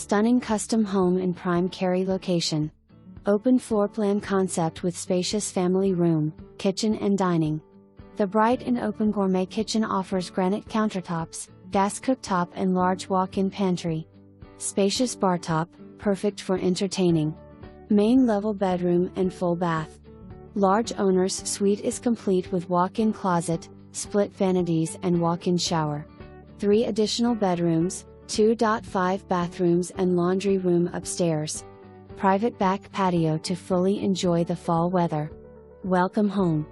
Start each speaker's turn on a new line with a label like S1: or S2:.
S1: Stunning custom home in prime Cary location. Open floor plan concept with spacious family room, kitchen and dining. The bright and open gourmet kitchen offers granite countertops, gas cooktop and large walk-in pantry. Spacious bar top, perfect for entertaining. Main level bedroom and full bath. Large owner's suite is complete with walk-in closet, split vanities and walk-in shower. 3 additional bedrooms, 2.5 bathrooms and laundry room upstairs. Private back patio to fully enjoy the fall weather. Welcome home.